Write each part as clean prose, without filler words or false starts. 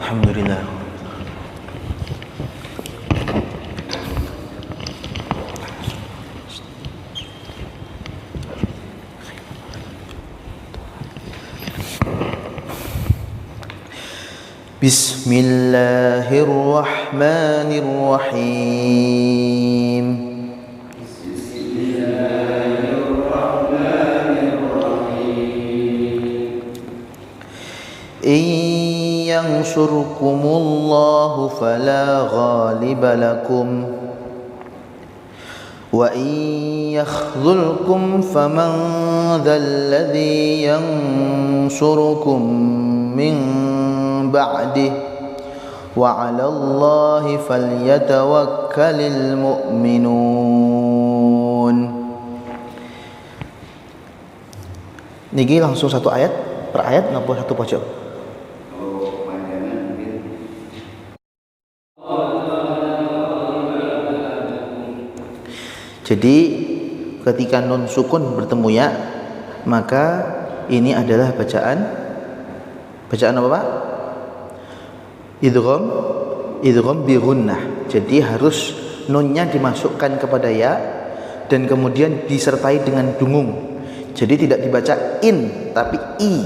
Alhamdulillah. Bismillahirrahmanirrahim. In yansurkumullahu fala ghaliba lakum wa in yakhdhulkum faman dzalladzi yansurukum min ba'dih wa 'alallahi falyatawakkalul mu'minun. Niki langsung satu ayat per ayat napa satu pojok? Jadi ketika nun sukun bertemu ya, maka ini adalah bacaan apa Pak? Idgham bi gunnah. Jadi harus nunnya dimasukkan kepada ya dan kemudian disertai dengan dungung. Jadi tidak dibaca in tapi i,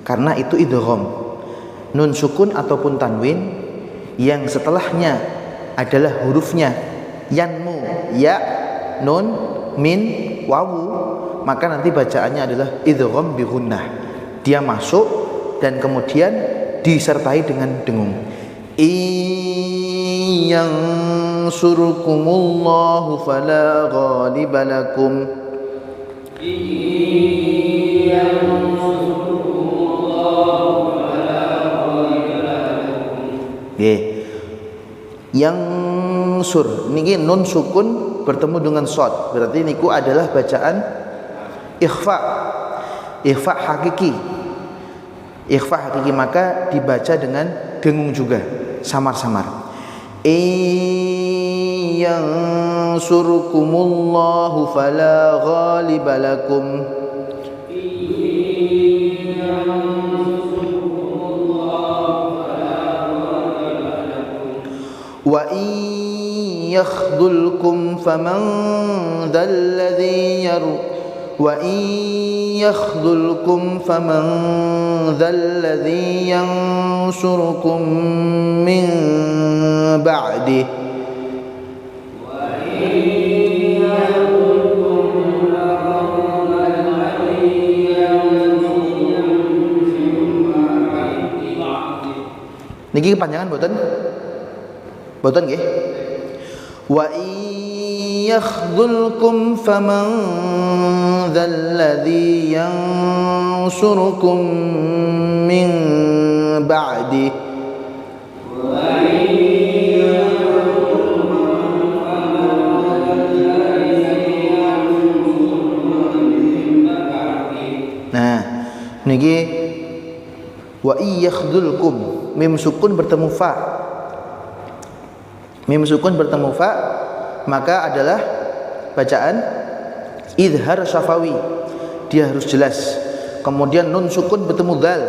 karena itu idgham. Nun sukun ataupun tanwin yang setelahnya adalah hurufnya yanmu, ya, nun, min, wawu, maka nanti bacaannya adalah idgham bi gunnah. Dia masuk dan kemudian disertai dengan dengung. Yansurkumullahu fala ghaliba lakum. Yang sur niki nun sukun bertemu dengan shad, berarti niku adalah bacaan ikhfa hakiki, maka dibaca dengan dengung juga, samar-samar. Yansurkumullahu fala ghaliba lakum. Wa in yakhdhulkum faman dzalladzi yansurukum min ba'dih. Niki kepanjangan boten nggih. Wa yakhdhulkum faman dzalladzi yansurukum min ba'di. Nah, niki wa yakhdhulkum, mim sukun bertemu fa. Mim sukun bertemu fa, maka adalah bacaan idhar syafawi, dia harus jelas. Kemudian nun sukun bertemu dal,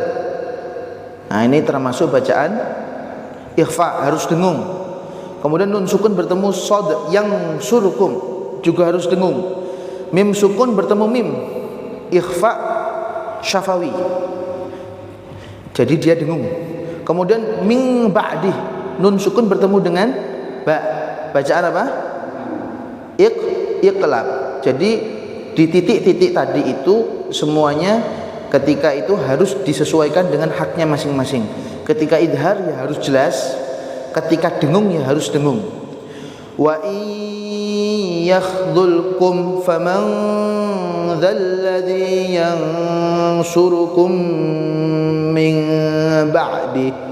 nah ini termasuk bacaan ikhfa, harus dengung. Kemudian nun sukun bertemu shad yang surukum, juga harus dengung. Mim sukun bertemu mim, ikhfa syafawi, jadi dia dengung. Kemudian min ba'di, nun sukun bertemu dengan ba, bacaan apa? Iqlab. Jadi di titik-titik tadi itu semuanya ketika itu harus disesuaikan dengan haknya masing-masing. Ketika idhar ya harus jelas, ketika dengung ya harus dengung. Wa yakhdhulkum faman dzalladzi yansurukum min ba'di.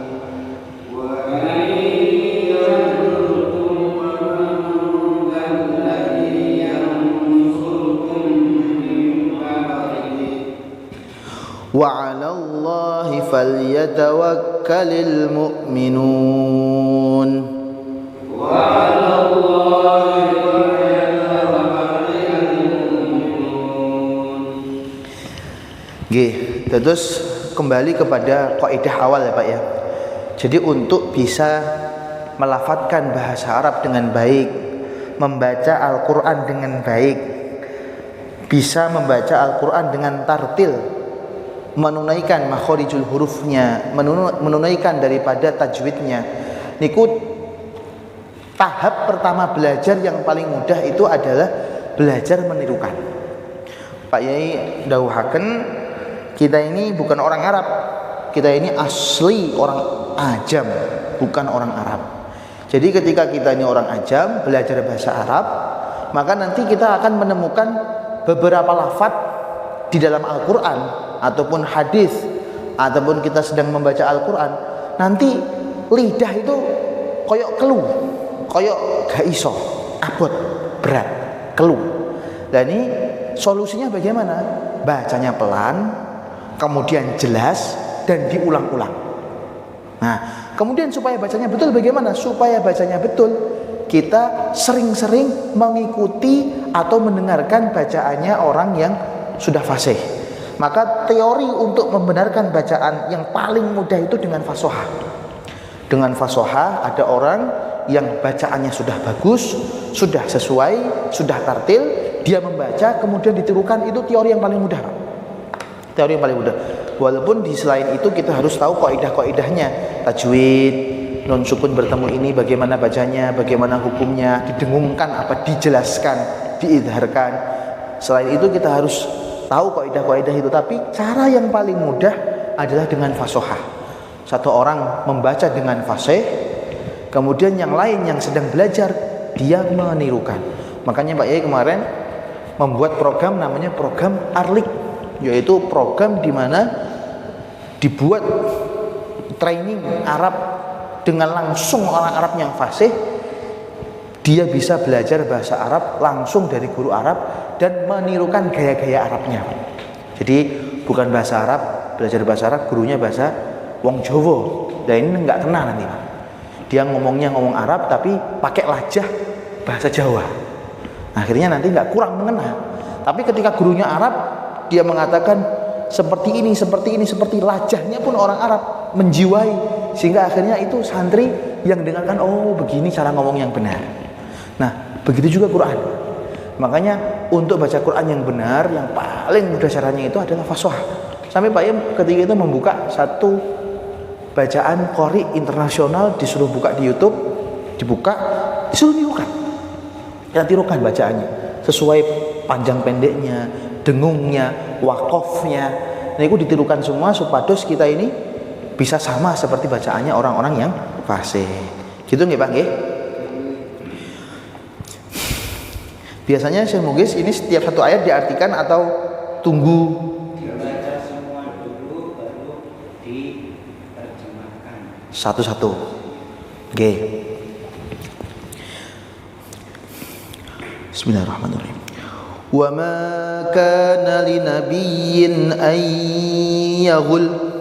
Wa 'alallahi falyatawakkalul mu'minun. Wa 'alallahi falyatawakkalul mu'minun. Nggih, terus kembali kepada kaidah awal ya Pak ya. Jadi untuk bisa melafadzkan bahasa Arab dengan baik, membaca Al-Quran dengan baik, bisa membaca Al-Quran dengan tartil, menunaikan makhorijul hurufnya, menunaikan daripada tajwidnya. Niku tahap pertama belajar yang paling mudah itu adalah belajar menirukan. Pak Yai dawuhaken, kita ini bukan orang Arab, kita ini asli orang Ajam, bukan orang Arab. Jadi ketika kita ini orang Ajam belajar bahasa Arab, maka nanti kita akan menemukan beberapa lafaz di dalam Al-Quran ataupun hadis, ataupun kita sedang membaca Al-Quran, nanti lidah itu koyok kelu, koyok gak iso, abot, berat, kelu. Dan ini solusinya bagaimana? Bacanya pelan, kemudian jelas dan diulang-ulang. Nah, kemudian supaya bacanya betul bagaimana? Supaya bacanya betul, kita sering-sering mengikuti atau mendengarkan bacaannya orang yang sudah fasih. Maka teori untuk membenarkan bacaan yang paling mudah itu dengan fasohah. Dengan fasohah ada orang yang bacaannya sudah bagus, sudah sesuai, sudah tartil, dia membaca kemudian ditirukan, itu teori yang paling mudah, Pak. Teori yang paling mudah. Walaupun di selain itu kita harus tahu kaidah-kaidahnya, tajwid, nun sukun bertemu ini bagaimana bacanya, bagaimana hukumnya, didengungkan apa, dijelaskan, diidharkan. Selain itu kita harus tahu kaidah-kaidah itu, tapi cara yang paling mudah adalah dengan fasohah. Satu orang membaca dengan fasih, kemudian yang lain yang sedang belajar dia menirukan. Makanya Pak Yai kemarin membuat program namanya program Arlik, yaitu program di mana dibuat training Arab dengan langsung orang Arab yang fasih. Dia bisa belajar bahasa Arab langsung dari guru Arab dan menirukan gaya-gaya Arabnya. Jadi bukan bahasa Arab, belajar bahasa Arab, gurunya bahasa wong Jawa. Dan ini nggak kena nanti, Pak. Dia ngomongnya ngomong Arab tapi pakai lajah bahasa Jawa. Akhirnya nanti nggak kurang mengena. Tapi ketika gurunya Arab, dia mengatakan seperti ini, seperti ini, seperti lajahnya pun orang Arab menjiwai, sehingga akhirnya itu santri yang dengarkan, oh begini cara ngomong yang benar. Nah, begitu juga Quran. Makanya untuk baca Quran yang benar, yang paling mudah caranya itu adalah fasohah. Sampai Pak Yai ketika itu membuka satu bacaan qori internasional, disuruh buka di YouTube, dibuka, disuruh tirukan. Kita tirukan bacaannya sesuai panjang pendeknya, dengungnya, wakofnya. Nah, itu ditirukan semua supados kita ini bisa sama seperti bacaannya orang-orang yang fasih. Gitu nggih, Pak nggih? Biasanya Syekh Mugis ini setiap satu ayat diartikan atau tunggu dibaca semua dulu baru diterjemahkan satu-satu. Oke. Bismillahirrahmanirrahim. Wa ma kana linabiyyin an yaghul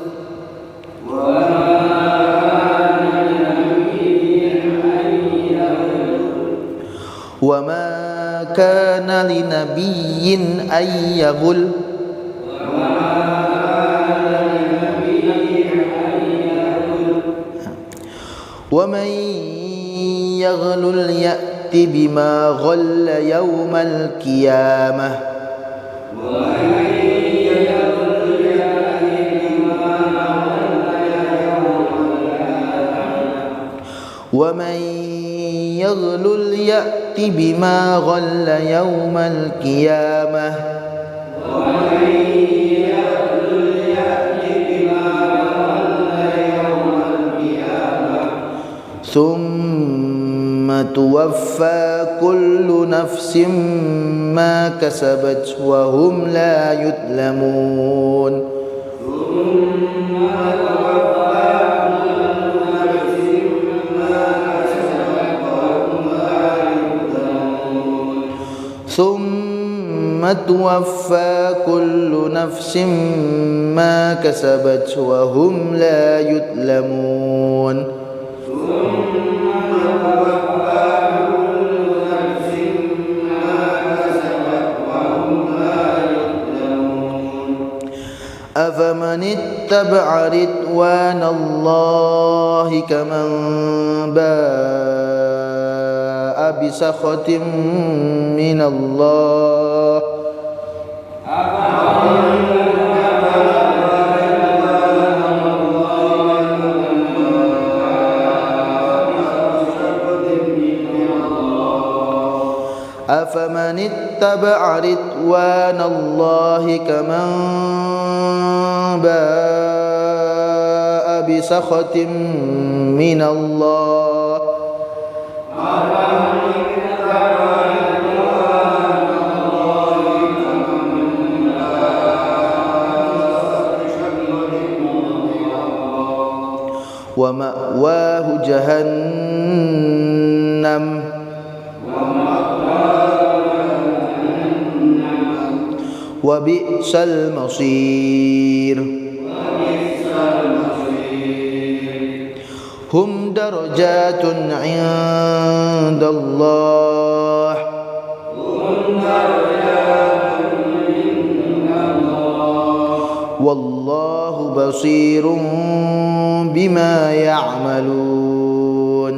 wa ma kana linabiyyin an yaghul wa man yaghlul ya'ti bima ghalla yawmal qiyamah wa man yaghlul ya'ti bima ghalla yawmal qiyamah thumma tuwaffa kullu nafsin ma kasabat wa hum la yudlamun. Thumma tuwaffa kullu nafsin ma kasabat wa hum la yudlamun. أفمن اتبع رضوان الله كمن باء بسخط من الله أفمن اتبع رضوان الله كمن باء بسخط من الله ومأواه جهنم وبئس المصير هم درجات عند الله والله بصير بما يعملون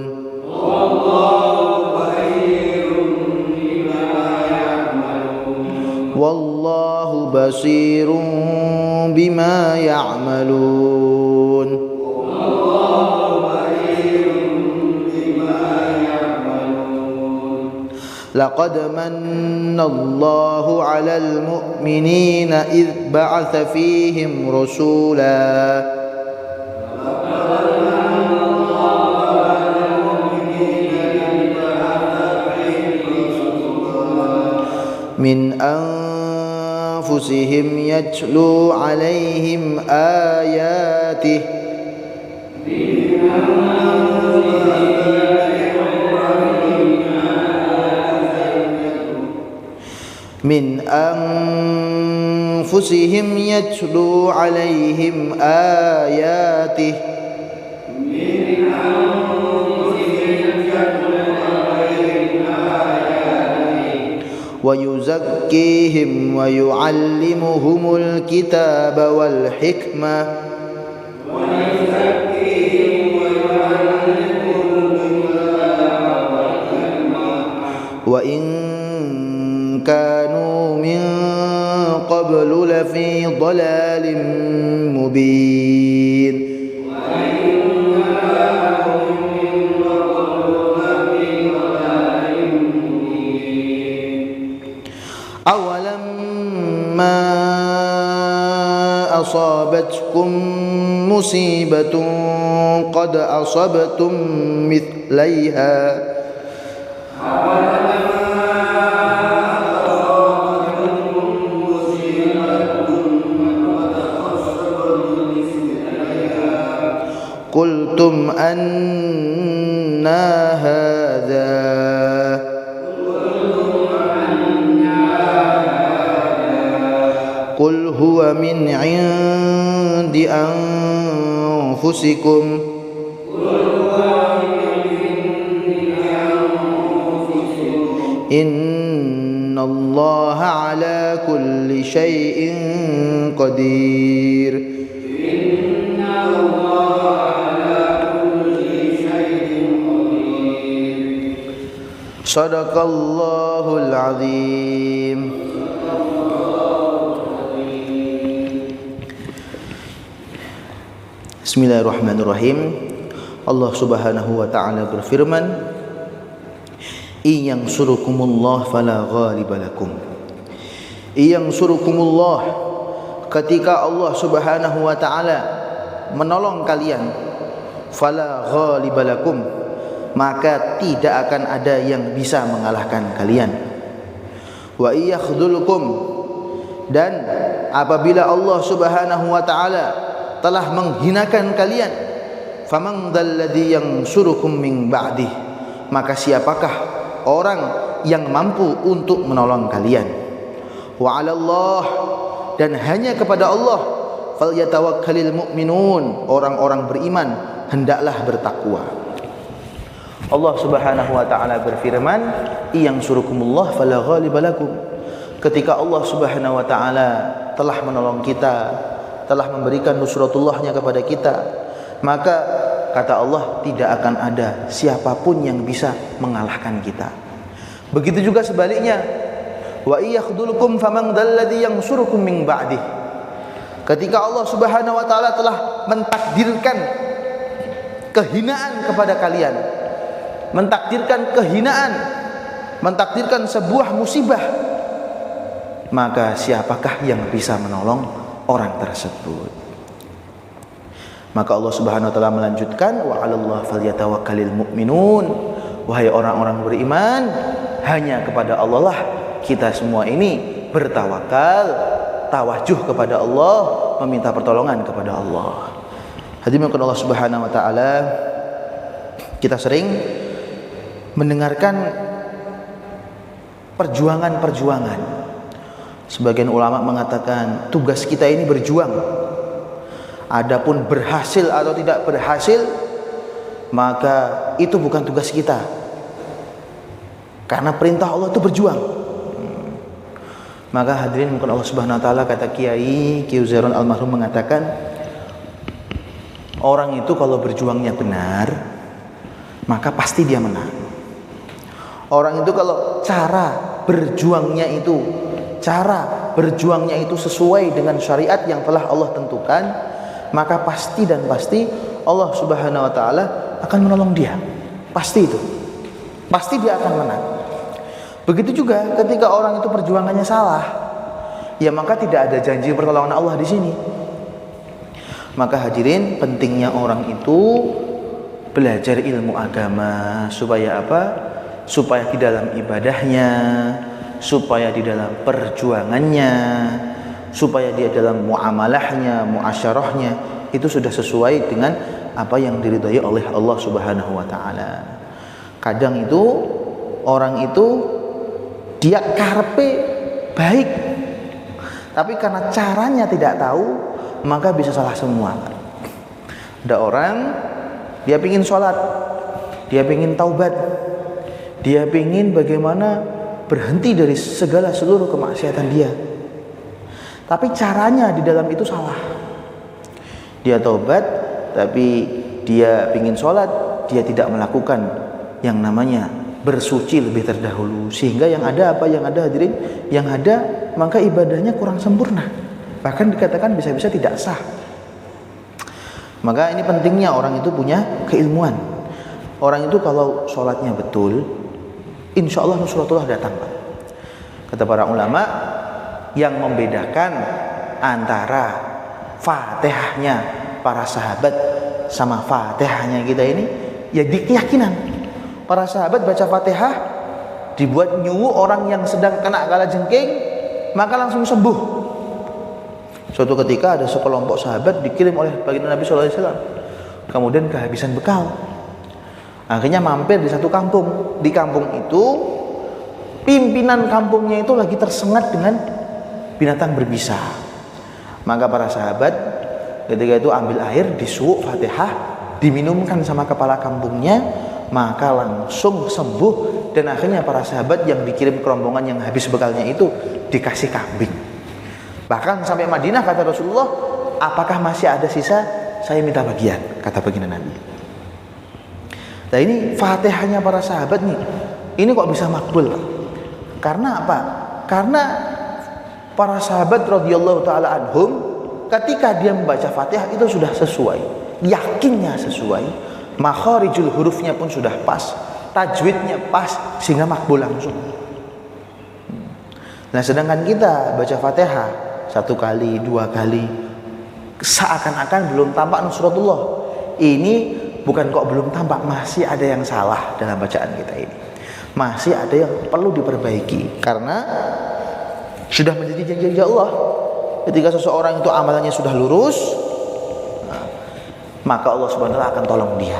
والله بصير بما يعملون لقد من الله على المؤمنين إذ بعث فيهم رسولا من أنفسهم يتلو عليهم آياته من أنفسهم يتلو عليهم آياته ويزكيهم ويعلمهم الكتاب والحكمة وإن كانوا من قبل لفي ضلال مبين أولما أصابتكم مصيبة قد أصبتم مثليها قلتم أنى هذا قل هو من عند أنفسكم إن الله على كل شيء قدير صدق الله العظيم. Bismillahirrahmanirrahim. Allah Subhanahu wa taala berfirman, "Iyang surukumullah fala ghaliba lakum." Iyang surukumullah, ketika Allah Subhanahu wa taala menolong kalian, fala ghaliba lakum, maka tidak akan ada yang bisa mengalahkan kalian. Wa iyakhdhulukum, dan apabila Allah Subhanahu wa taala telah menghinakan kalian, faman dzalladzi yansurukum min ba'dih, maka siapakah orang yang mampu untuk menolong kalian. Wa 'alallah, dan hanya kepada Allah, falyatawakkalul mu'minun, orang-orang beriman hendaklah bertakwa. Allah Subhanahu wa taala berfirman, "Iyang surukumullah fala ghaliba lakum." Ketika Allah Subhanahu wa taala telah menolong kita, telah memberikan nusratullahnya kepada kita, maka kata Allah tidak akan ada siapapun yang bisa mengalahkan kita. Begitu juga sebaliknya, wa iyakhdhulukum faman dzalladzi yansurukum min ba'dih. Ketika Allah Subhanahu wa taala telah mentakdirkan kehinaan kepada kalian, mentakdirkan kehinaan, mentakdirkan sebuah musibah, maka siapakah yang bisa menolong orang tersebut? Maka Allah Subhanahu wa taala melanjutkan, wa 'alallahi falyatawakkalul mu'minun. Wahai orang-orang beriman, hanya kepada Allah lah kita semua ini bertawakal, tawajuh kepada Allah, meminta pertolongan kepada Allah. Hadirin Allah Subhanahu wa taala, kita sering mendengarkan perjuangan-perjuangan. Sebagian ulama mengatakan tugas kita ini berjuang. Adapun berhasil atau tidak berhasil, maka itu bukan tugas kita. Karena perintah Allah itu berjuang. Maka hadirin mungkin Allah Subhanahu wa taala, kata Kiai Uzairon almarhum mengatakan, orang itu kalau berjuangnya benar, maka pasti dia menang. Orang itu kalau cara berjuangnya itu sesuai dengan syariat yang telah Allah tentukan, maka pasti dan pasti Allah Subhanahu wa taala akan menolong dia. Pasti itu. Pasti dia akan menang. Begitu juga ketika orang itu perjuangannya salah, ya maka tidak ada janji pertolongan Allah di sini. Maka hadirin, pentingnya orang itu belajar ilmu agama supaya apa? Supaya di dalam ibadahnya, supaya di dalam perjuangannya, supaya dia dalam muamalahnya, muasyarahnya itu sudah sesuai dengan apa yang diridhai oleh Allah Subhanahu wa taala. Kadang itu orang itu dia karepe baik, tapi karena caranya tidak tahu, maka bisa salah semua. Ada orang dia pingin sholat, dia pingin taubat, dia pingin bagaimana berhenti dari segala seluruh kemaksiatan dia, tapi caranya di dalam itu salah. Dia taubat, tapi dia pingin sholat, dia tidak melakukan yang namanya bersuci lebih terdahulu, sehingga yang ada apa? Yang ada hadirin, yang ada maka ibadahnya kurang sempurna, bahkan dikatakan bisa-bisa tidak sah. Maka ini pentingnya orang itu punya keilmuan. Orang itu kalau sholatnya betul, insya Allah nusratullah datang. Kata para ulama, yang membedakan antara Fatihahnya para sahabat sama Fatihahnya kita ini, ya di keyakinan. Para sahabat baca Fatihah dibuat nyuwu orang yang sedang kena kalajengking, maka langsung sembuh. Suatu ketika ada sekelompok sahabat dikirim oleh baginda Nabi SAW, kemudian kehabisan bekal. Akhirnya mampir di satu kampung. Di kampung itu pimpinan kampungnya itu lagi tersengat dengan binatang berbisa. Maka para sahabat ketika itu ambil air, disuwuk Fatihah, diminumkan sama kepala kampungnya, maka langsung sembuh. Dan akhirnya para sahabat yang dikirim ke rombongan yang habis bekalnya itu dikasih kambing. Bahkan sampai Madinah kata Rasulullah, apakah masih ada sisa? Saya minta bagian, kata baginda Nabi. Nah ini Fatihahnya para sahabat nih, ini kok bisa makbul? Karena apa? Karena para sahabat radhiyallahu taala anhum ketika dia membaca Fatihah itu sudah sesuai, yakinnya sesuai, makharijul hurufnya pun sudah pas, tajwidnya pas, sehingga makbul langsung. Nah sedangkan kita baca Fatihah 1 kali, 2 kali, seakan-akan belum tampak nusratullah. Ini bukan kok belum tampak, masih ada yang salah dalam bacaan kita ini, masih ada yang perlu diperbaiki. Karena sudah menjadi janji Allah, ketika seseorang itu amalannya sudah lurus, maka Allah Subhanahu wa taala akan tolong dia.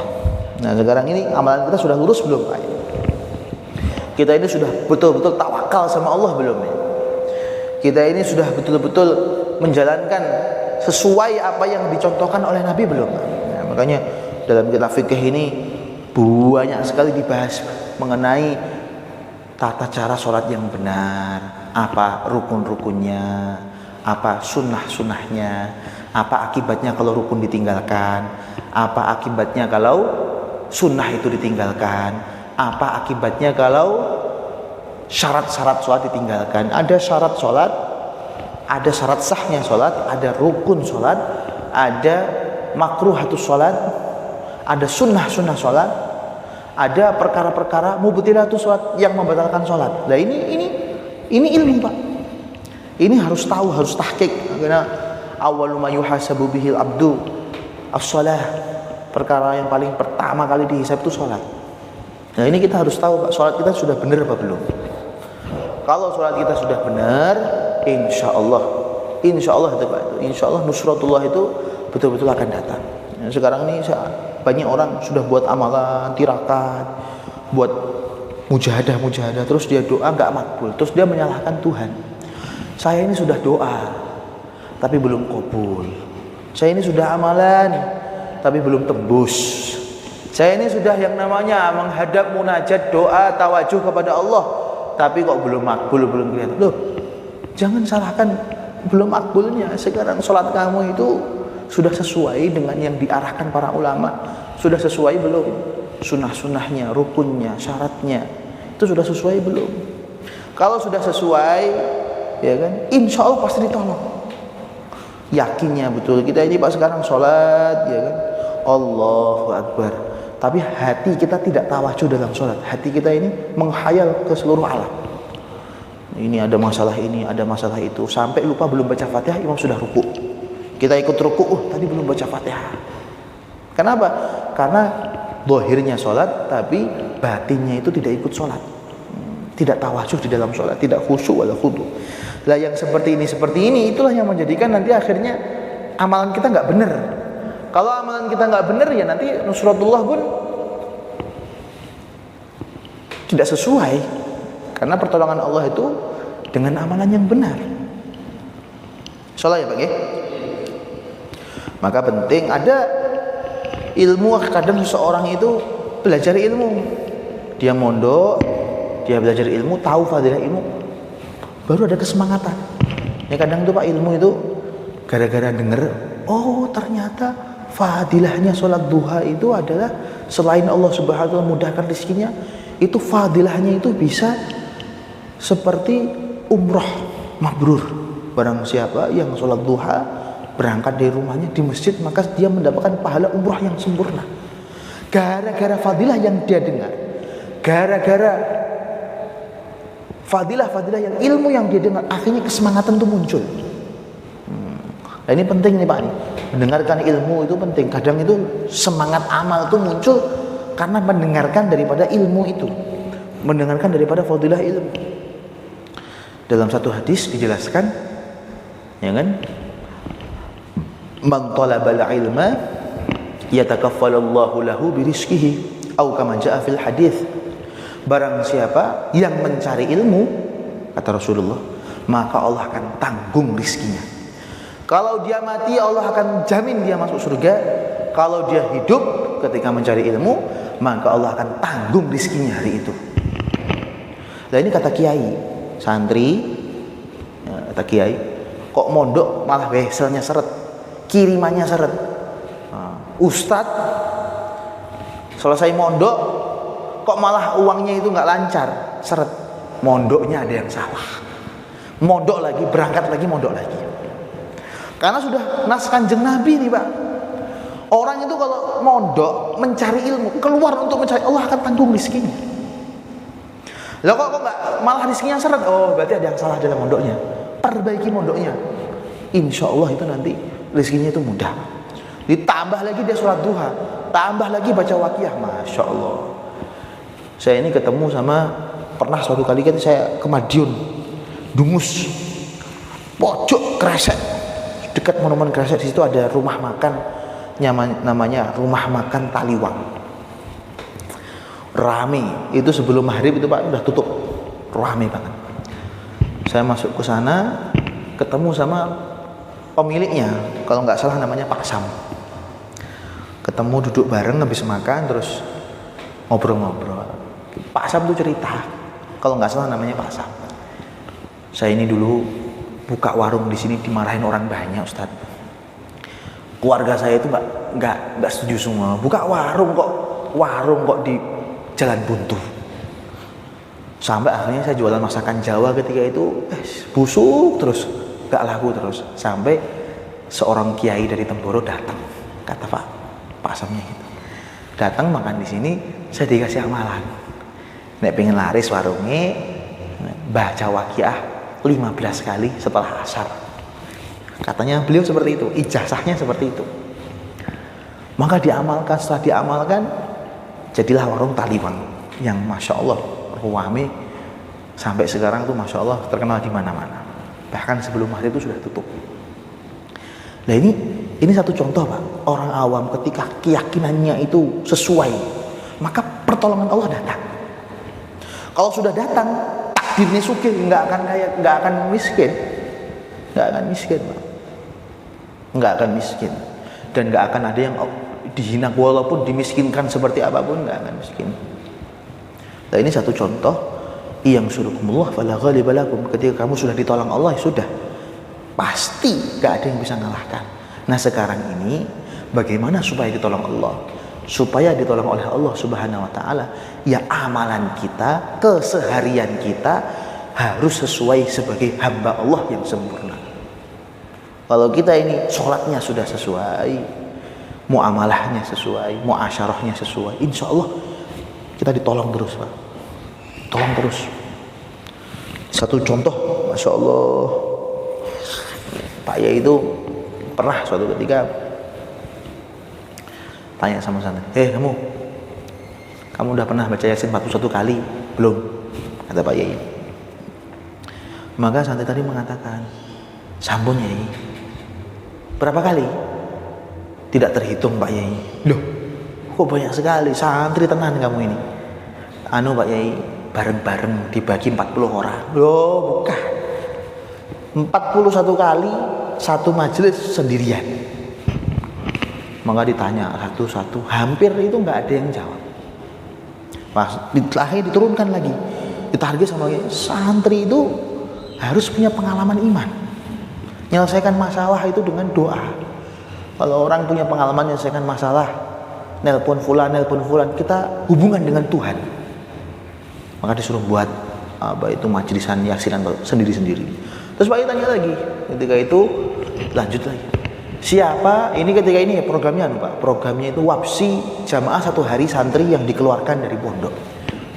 Nah sekarang ini amalan kita sudah lurus belum Pak? Kita ini sudah betul-betul tawakal sama Allah belum ya? Kita ini sudah betul-betul menjalankan sesuai apa yang dicontohkan oleh Nabi belum? Nah, makanya dalam kitab fikih ini banyak sekali dibahas mengenai tata cara sholat yang benar, apa rukun-rukunnya, apa sunnah-sunnahnya, apa akibatnya kalau rukun ditinggalkan, apa akibatnya kalau sunnah itu ditinggalkan, apa akibatnya kalau syarat-syarat sholat ditinggalkan. Ada syarat sholat, ada syarat sahnya sholat, ada rukun sholat, ada makruhatus sholat, ada sunnah-sunnah sholat, ada perkara-perkara mubtilatus sholat yang membatalkan sholat. Nah ini ilmu Pak. Ini harus tahu, harus tahqiq. Karena awwalu ma yuhasabu bihil abdu as-shalah. Perkara yang paling pertama kali dihisab itu sholat. Nah ini kita harus tahu Pak, sholat kita sudah benar apa belum. Kalau sholat kita sudah benar, insya Allah itu Pak, insya Allah nusratullah itu betul-betul akan datang. Sekarang ini banyak orang sudah buat amalan tirakat, buat mujahadah, terus dia doa nggak makbul, terus dia menyalahkan Tuhan. Saya ini sudah doa tapi belum kabul. Saya ini sudah amalan tapi belum tembus. Saya ini sudah yang namanya menghadap munajat, doa, tawajuh kepada Allah, tapi kok belum makbul, belum kelihatan. Loh, jangan salahkan belum makbulnya. Sekarang sholat kamu itu sudah sesuai dengan yang diarahkan para ulama? Sudah sesuai belum? Sunnah-sunnahnya, rukunnya, syaratnya, itu sudah sesuai belum? Kalau sudah sesuai, ya kan, insya Allah pasti ditolong. Yakinnya betul. Kita ini Pak sekarang sholat, ya kan, Allahu Akbar, tapi hati kita tidak tawajuh dalam sholat. Hati kita ini menghayal ke seluruh alam. Ini ada masalah ini, ada masalah itu, sampai lupa belum baca Fatihah, imam sudah ruku. Kita ikut ruku, tadi belum baca Fatihah. Kenapa? Karena zahirnya sholat, tapi batinnya itu tidak ikut sholat, tidak tawajuh di dalam sholat, tidak khusyuk wala khudu. Lah yang seperti ini, itulah yang menjadikan nanti akhirnya amalan kita nggak benar. Kalau amalan kita nggak benar, ya nanti nusratullah pun tidak sesuai, karena pertolongan Allah itu dengan amalan yang benar. Salah ya Pak ya? Maka penting ada ilmu. Kadang seseorang itu belajar ilmu, dia mondok, dia belajar ilmu, tahu fadilah ilmu, baru ada kesemangatan. Ya kadang tuh Pak, ilmu itu gara-gara denger, oh ternyata fadilahnya sholat duha itu adalah selain Allah subhanahu wa ta'ala mudahkan rezekinya, itu fadilahnya itu bisa seperti umroh mabrur. Barang siapa yang sholat duha, berangkat dari rumahnya di masjid, maka dia mendapatkan pahala umroh yang sempurna. Gara-gara fadilah yang dia dengar, gara-gara fadilah yang ilmu yang dia dengar, akhirnya kesemangatan itu muncul. Nah ini penting nih Pak nih. Mendengarkan ilmu itu penting. Kadang itu semangat amal itu muncul karena mendengarkan daripada ilmu itu, mendengarkan daripada fadilah ilmu. Dalam satu hadis dijelaskan, ya kan, man talabal ilma yatakaffalallahu lahu birizqihi atau kama jaa fil hadis. Barang siapa yang mencari ilmu, kata Rasulullah, maka Allah akan tanggung rizkinya. Kalau dia mati, Allah akan jamin dia masuk surga. Kalau dia hidup ketika mencari ilmu, maka Allah akan tanggung rizkinya hari itu. Nah ini kata kiai, santri, ya, kata kiai, kok mondok malah weselnya seret, kirimannya seret. Ustadz selesai mondok, kok malah uangnya itu nggak lancar, seret. Mondoknya ada yang salah. Mondok lagi, berangkat lagi, mondok lagi. Karena sudah nas Kanjeng Nabi nih Pak. Orang itu kalau mondok mencari ilmu, keluar untuk mencari Allah, akan tanggung rizkinya. Lah kok nggak malah rizkinya seret? Oh berarti ada yang salah dalam mondoknya. Perbaiki mondoknya. Insya Allah itu nanti rizkinya itu mudah. Ditambah lagi dia sholat duha, tambah lagi baca wakiyah, masya Allah. Saya ini ketemu sama, pernah suatu kali kan saya ke Madiun, Dungus, pojok Kresek, dekat monumen Kresek, di situ ada rumah makan, namanya Rumah Makan Taliwang. Rame, itu sebelum maghrib itu Pak udah tutup, rame banget. Saya masuk ke sana, ketemu sama pemiliknya, kalau nggak salah namanya Pak Sam. Ketemu, duduk bareng, habis makan, terus ngobrol-ngobrol. Pak Sam tuh cerita, kalau nggak salah namanya Pak Sam, saya ini dulu buka warung di sini dimarahin orang banyak, Ustaz. Keluarga saya itu nggak setuju semua. Buka warung kok di Jalan Buntu. Sampai akhirnya saya jualan masakan Jawa ketika itu busuk terus, nggak laku terus. Sampai seorang kiai dari Temboro datang, kata Pak Samnya gitu. Datang makan di sini, saya dikasih amalan. Nek pengen laris warungnya, baca Waqiah 15 kali setelah asar. Katanya beliau seperti itu, ijazahnya seperti itu. Maka diamalkan, setelah diamalkan, jadilah warung Taliwang yang Masya Allah ruame sampai sekarang tuh Masya Allah terkenal di mana-mana. Bahkan sebelum Masjid itu sudah tutup. Nah ini satu contoh Pak, orang awam ketika keyakinannya itu sesuai, maka pertolongan Allah datang. Kalau sudah datang, takdirnya sugih, nggak akan miskin, Pak. Nggak akan miskin, dan nggak akan ada yang dihina walaupun dimiskinkan seperti apapun, nggak akan miskin. Nah ini satu contoh, yang surukumullah fala ghaliba lakum. Ketika kamu sudah ditolong Allah, ya sudah, pasti nggak ada yang bisa ngalahkan. Nah sekarang ini bagaimana supaya ditolong Allah? Supaya ditolong oleh Allah Subhanahu wa taala, ya amalan kita, keseharian kita harus sesuai sebagai hamba Allah yang sempurna. Kalau kita ini sholatnya sudah sesuai, muamalahnya sesuai, muasyarahnya sesuai, insya Allah kita ditolong terus Pak. Tolong terus. Satu contoh, Masya Allah, Pak Yai itu pernah suatu ketika tanya sama santri, kamu udah pernah baca Yasin 41 kali? Belum, kata Pak Yai. Maka santri tadi mengatakan, sampun Yai. Berapa kali? Tidak terhitung Pak Yai. Loh, kok banyak sekali? Santri tenan kamu ini. Pak Yai, bareng-bareng dibagi 40 orang. Loh, bukan. 41 kali satu majelis sendirian. Maka ditanya satu-satu, hampir itu nggak ada yang jawab. Pas terakhir diturunkan lagi, ditarget sama santri itu harus punya pengalaman iman. Menyelesaikan masalah itu dengan doa. Kalau orang punya pengalaman menyelesaikan masalah, nelpon fulan, kita hubungan dengan Tuhan. Maka disuruh buat itu majlisan yasinan sendiri-sendiri. Terus Pak tanya lagi, ketika itu lanjut lagi. Siapa? Ini ketika ini programnya Pak. Programnya itu wapsi jamaah 1 hari santri yang dikeluarkan dari pondok.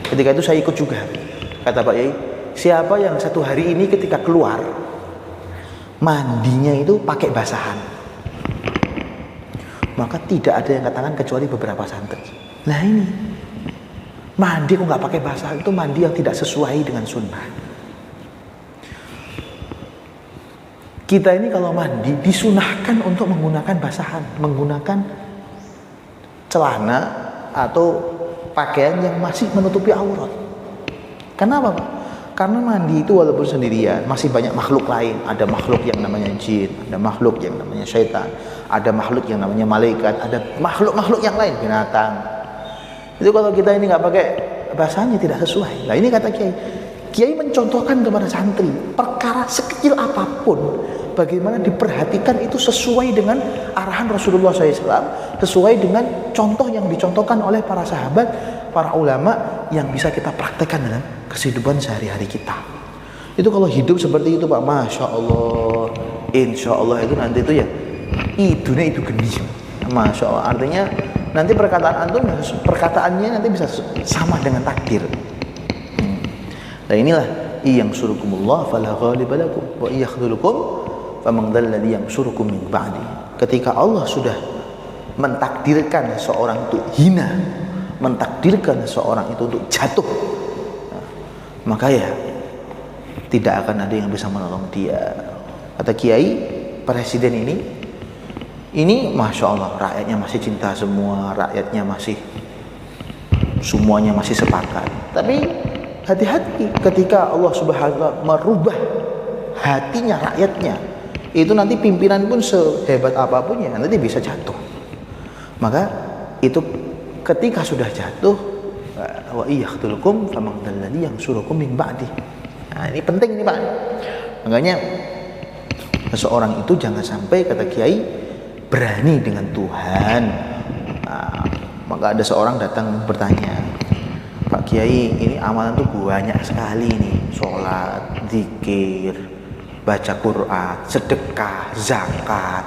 Ketika itu saya ikut juga. Kata Pak Yai, siapa yang 1 hari ini ketika keluar mandinya itu pakai basahan, maka tidak ada yang katakan kecuali beberapa santri. Nah ini mandi kok nggak pakai basahan, itu mandi yang tidak sesuai dengan sunnah. Kita ini kalau mandi disunahkan untuk menggunakan basahan, menggunakan celana atau pakaian yang masih menutupi aurat. Kenapa Pak? Karena mandi itu walaupun sendirian, masih banyak makhluk lain. Ada makhluk yang namanya jin, ada makhluk yang namanya syaitan, ada makhluk yang namanya malaikat, ada makhluk-makhluk yang lain, binatang. Itu kalau kita ini nggak pakai basahannya tidak sesuai. Nah ini kata Kiai mencontohkan kepada santri, perkara sekecil apapun, bagaimana diperhatikan itu sesuai dengan arahan Rasulullah SAW, sesuai dengan contoh yang dicontohkan oleh para sahabat, para ulama yang bisa kita praktekkan dalam kehidupan sehari-hari kita. Itu kalau hidup seperti itu Pak, Masya Allah, Insya Allah itu nanti itu ya idune itu geni, Masya Allah. Artinya nanti perkataan antum, perkataannya nanti bisa sama dengan takdir. Dan inilah yang surukumullah fala ghaliba lakum wa yakhdhulukum faman dzalladzi yansurukum min ba'di. Ketika Allah sudah mentakdirkan seorang itu hina, mentakdirkan seorang itu untuk jatuh, maka ya tidak akan ada yang bisa menolong dia. Kata Kiai, presiden ini Masya Allah, rakyatnya masih cinta semua, rakyatnya masih semuanya masih sepakat. Tapi hati-hati ketika Allah Subhanahu wa ta'ala merubah hatinya rakyatnya, itu nanti pimpinan pun sehebat apapun ya nanti bisa jatuh. Maka itu ketika sudah jatuh, wa yakhdhulukum faman dzalladzi yansurukum min ba'di. Nah, ini penting nih Pak. Makanya Seseorang itu jangan sampai, kata Kiai, berani dengan Tuhan. Nah, maka ada seorang datang bertanya, Pak Kiai, ini amalan tuh banyak sekali nih, sholat, zikir, baca Quran, sedekah, zakat,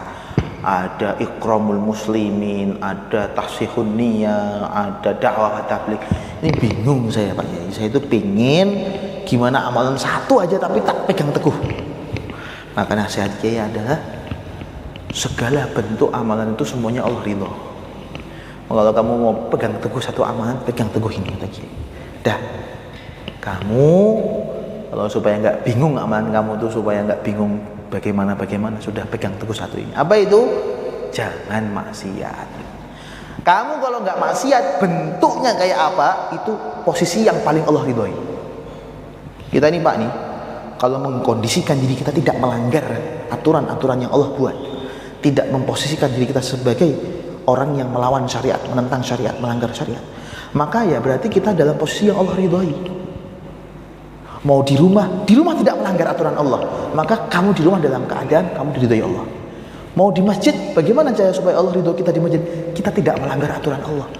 ada ikramul muslimin, ada tasihun niyah, ada dakwah tabligh. Ini bingung saya Pak Kiai, saya itu pingin gimana amalan satu aja tapi tak pegang teguh. Maka nasihat Kiai adalah segala bentuk amalan itu semuanya Allah ridho. Kalau kamu mau pegang teguh satu amalan, pegang teguh ini kata Kiai. Dah, kamu kalau supaya nggak bingung amalan kamu tuh, supaya nggak bingung bagaimana sudah pegang teguh satu ini. Apa itu? Jangan maksiat. Kamu kalau nggak maksiat, bentuknya kayak apa, itu posisi yang paling Allah ridhoi. Kita ini Pak nih, kalau mengkondisikan diri kita tidak melanggar aturan-aturan yang Allah buat, tidak memposisikan diri kita sebagai orang yang melawan syariat, menentang syariat, melanggar syariat, maka ya berarti kita dalam posisi yang Allah ridhoi. Mau di rumah tidak melanggar aturan Allah, maka kamu di rumah dalam keadaan kamu diridhoi Allah. Mau di masjid, bagaimana cara supaya Allah ridho kita di masjid? Kita tidak melanggar aturan Allah.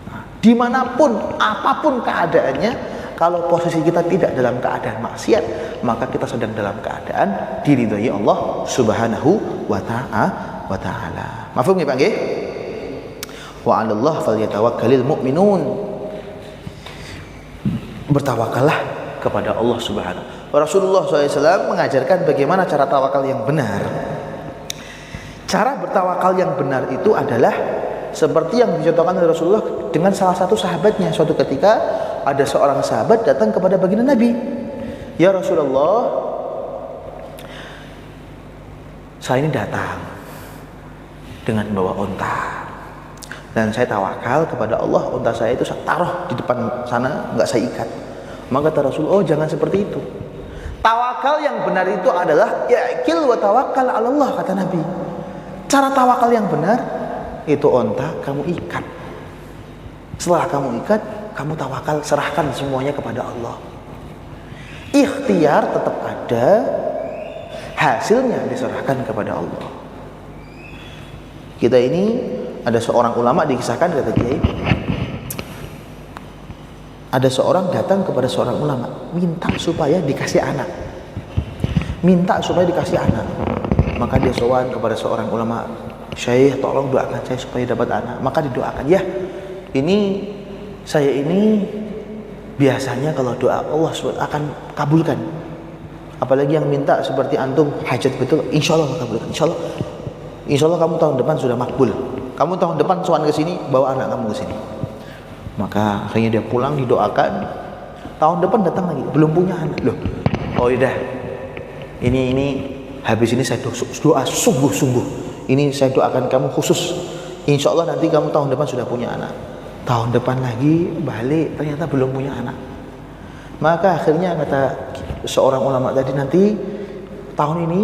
Nah, dimanapun, apapun keadaannya, kalau posisi kita tidak dalam keadaan maksiat, maka kita sedang dalam keadaan diridhoi Allah Subhanahu wa ta'ala. Mafhum ya Pak nggih? Wa 'alallahi falyatawakkalul mu'minun. Bertawakallah kepada Allah Subhanahu. Rasulullah SAW mengajarkan bagaimana cara tawakal yang benar. Cara bertawakal yang benar itu adalah seperti yang dicontohkan oleh Rasulullah dengan salah satu sahabatnya. Suatu ketika ada seorang sahabat datang kepada baginda Nabi, "Ya Rasulullah, saya ini datang dengan membawa unta dan saya tawakal kepada Allah, unta saya itu saya taruh di depan sana, nggak saya ikat." Maka kata Rasul, "Oh, jangan seperti itu. Tawakal yang benar itu adalah ya'kil wa tawakkal 'ala Allah," kata Nabi. Cara tawakal yang benar itu unta kamu ikat. Setelah kamu ikat, kamu tawakal, serahkan semuanya kepada Allah. Ikhtiar tetap ada, hasilnya diserahkan kepada Allah. Kita ini ada seorang ulama dikisahkan, kata Kiai, ada seorang datang kepada seorang ulama minta supaya dikasih anak. Maka dia sowan kepada seorang ulama, "Syekh, tolong doakan saya supaya dapat anak." Maka didoakan, "Ya, ini saya ini biasanya kalau doa Allah akan kabulkan. Apalagi yang minta seperti antum hajat betul, insya Allah kabulkan. Insya Allah kamu tahun depan sudah makbul. Kamu tahun depan sowan ke sini, bawa anak kamu ke sini." Maka akhirnya dia pulang, didoakan. Tahun depan datang lagi, belum punya anak. Loh, oh iya, ini habis ini saya doa sungguh-sungguh. Ini saya doakan kamu khusus. Insya Allah nanti kamu tahun depan sudah punya anak. Tahun depan lagi balik, ternyata belum punya anak. Maka akhirnya kata seorang ulama tadi, nanti tahun ini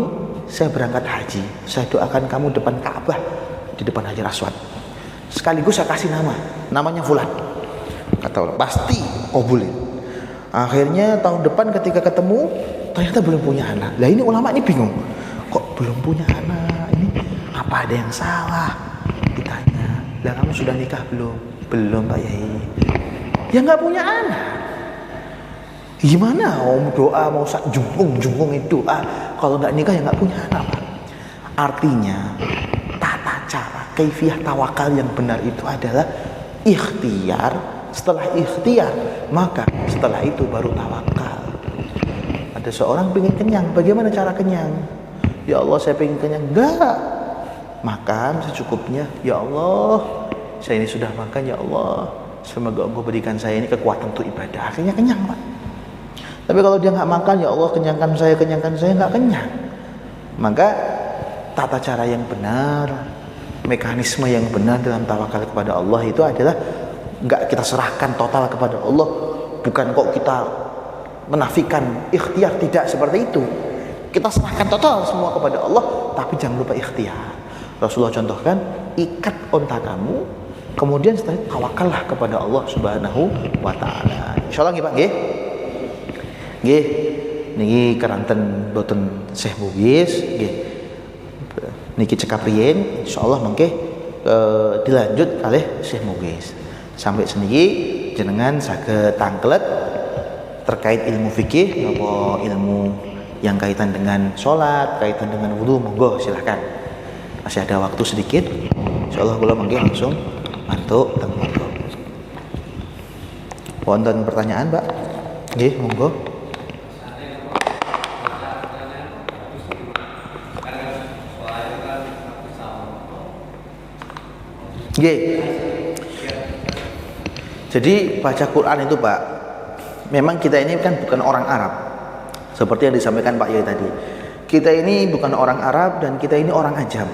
saya berangkat haji. Saya doakan kamu depan Ka'bah, di depan Hajar Aswad. Sekaligus saya kasih namanya Fulan. Kata Allah, pasti kabulin. Akhirnya tahun depan ketika ketemu, ternyata belum punya anak. Lah ini ulama ini bingung, kok belum punya anak, ini apa ada yang salah? Ditanya, lah kamu sudah nikah belum? Belum Pak Yai. Ya nggak punya anak. Gimana mau doa, mau jungkung itu doa, kalau nggak nikah ya nggak punya anak Pak. Artinya tata cara kaifiyah tawakal yang benar itu adalah ikhtiar. Setelah ikhtiar, maka setelah itu baru tawakal. Ada seorang pengen kenyang, bagaimana cara kenyang? Ya Allah, saya pengen kenyang. Enggak, makan secukupnya. Ya Allah, saya ini sudah makan. Ya Allah, semoga Engkau berikan saya ini kekuatan untuk ibadah. Akhirnya kenyang Pak. Tapi kalau dia nggak makan, ya Allah kenyangkan saya, nggak kenyang. Maka tata cara yang benar, mekanisme yang benar dalam tawakal kepada Allah itu adalah nggak kita serahkan total kepada Allah. Bukan kok kita menafikan ikhtiar, tidak seperti itu. Kita serahkan total semua kepada Allah, tapi jangan lupa ikhtiar. Rasulullah contohkan, ikat unta kamu, kemudian setelah itu tawakallah kepada Allah Subhanahu wa ta'ala. Insyaallah nggih Pak nggih. Nggih. niki keranten boten Syekh Mugis nggih. Niki cekap riyin insyaallah mengke dilanjut kalih Syekh Mugis. Sampai seniki jenengan saged tangklet terkait ilmu fikih napa ilmu yang kaitan dengan sholat, kaitan dengan wudu, monggo silahkan. Masih ada waktu sedikit. Insyaallah kula mangke langsung mantuk teng monggo. Wonten pertanyaan, Mbak? Nggih, monggo. Nggih. Jadi baca Quran itu, Pak, memang kita ini kan bukan orang Arab. Seperti yang disampaikan Pak Yai tadi. Kita ini bukan orang Arab dan kita ini orang ajam.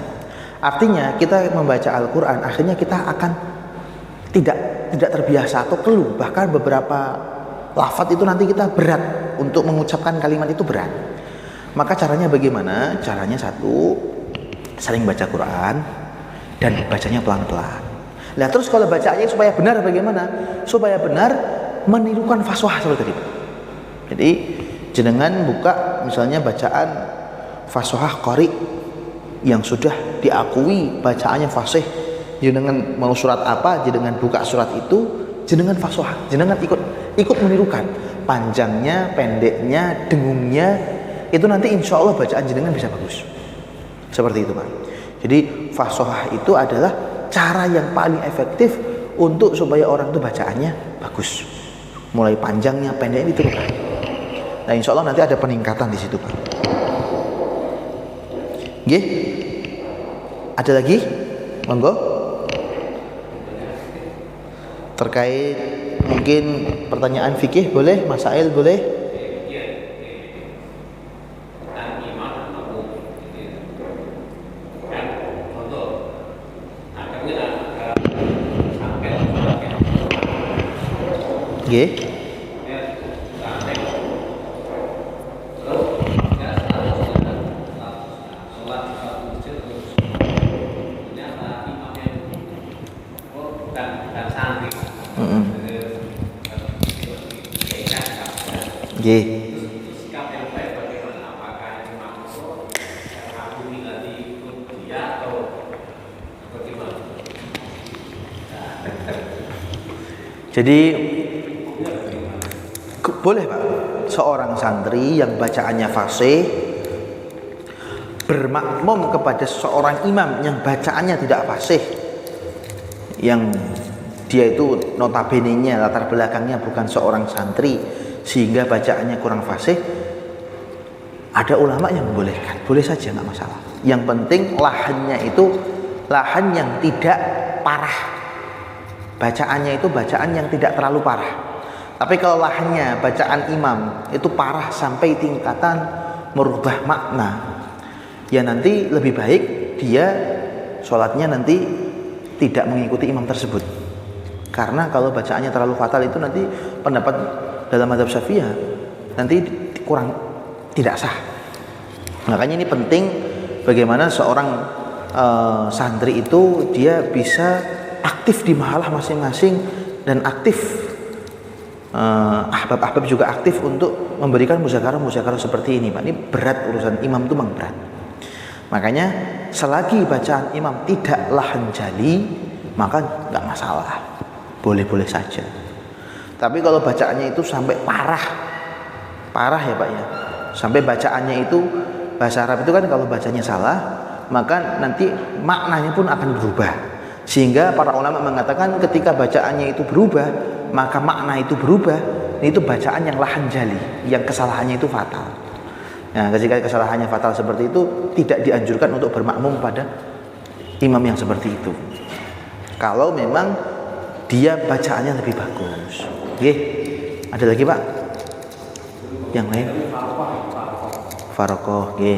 Artinya kita membaca Al-Quran akhirnya kita akan tidak terbiasa atau keluh. Bahkan beberapa lafadz itu nanti kita berat untuk mengucapkan kalimat itu berat. Maka caranya bagaimana? Caranya satu, sering baca Quran dan bacanya pelan-pelan. Nah terus kalau bacaannya supaya benar bagaimana? Supaya benar menirukan faswah seperti tadi. Jadi jenengan buka misalnya bacaan faswah qari yang sudah diakui bacaannya fasih, jenengan mau surat apa, jenengan buka surat itu, jenengan faswah, jenengan ikut menirukan panjangnya, pendeknya, dengungnya, itu nanti insya Allah bacaan jenengan bisa bagus. Seperti itu, Pak. Jadi faswah itu adalah cara yang paling efektif untuk supaya orang itu bacaannya bagus. Mulai panjangnya, pendeknya ditirukan. Nah, insya Allah nanti ada peningkatan di situ, Pak. Nggih? Ada lagi? Monggo. Terkait mungkin pertanyaan fikih boleh, masail boleh? Nggih. Nggih. Jadi boleh, Pak, seorang santri yang bacaannya fasih bermakmum kepada seorang imam yang bacaannya tidak fasih, yang dia itu notabene-nya latar belakangnya bukan seorang santri sehingga bacaannya kurang fasih, ada ulama yang membolehkan, boleh saja, nggak masalah. Yang penting lahannya itu lahan yang tidak parah, bacaannya itu bacaan yang tidak terlalu parah. Tapi kalau lahannya bacaan imam itu parah sampai tingkatan merubah makna, ya nanti lebih baik dia sholatnya nanti tidak mengikuti imam tersebut. Karena kalau bacaannya terlalu fatal itu nanti pendapat dalam mazhab Syafi'iyah nanti kurang tidak sah. Makanya ini penting bagaimana seorang santri itu dia bisa aktif di mahalah masing-masing dan aktif ahbab-ahbab juga aktif untuk memberikan muzakarah seperti ini, Pak. Ini berat, urusan imam itu memang berat. Makanya selagi bacaan imam tidak lahan jali maka nggak masalah, boleh-boleh saja. Tapi kalau bacaannya itu sampai parah ya, Pak ya, sampai bacaannya itu bahasa Arab itu kan kalau bacanya salah maka nanti maknanya pun akan berubah. Sehingga para ulama mengatakan ketika bacaannya itu berubah, maka makna itu berubah. Itu bacaan yang lahan jali, yang kesalahannya itu fatal. Nah, ketika kesalahannya fatal seperti itu, tidak dianjurkan untuk bermakmum pada imam yang seperti itu. Kalau memang dia bacaannya lebih bagus. Oke, ada lagi, Pak? Yang lain? Farokoh, oke.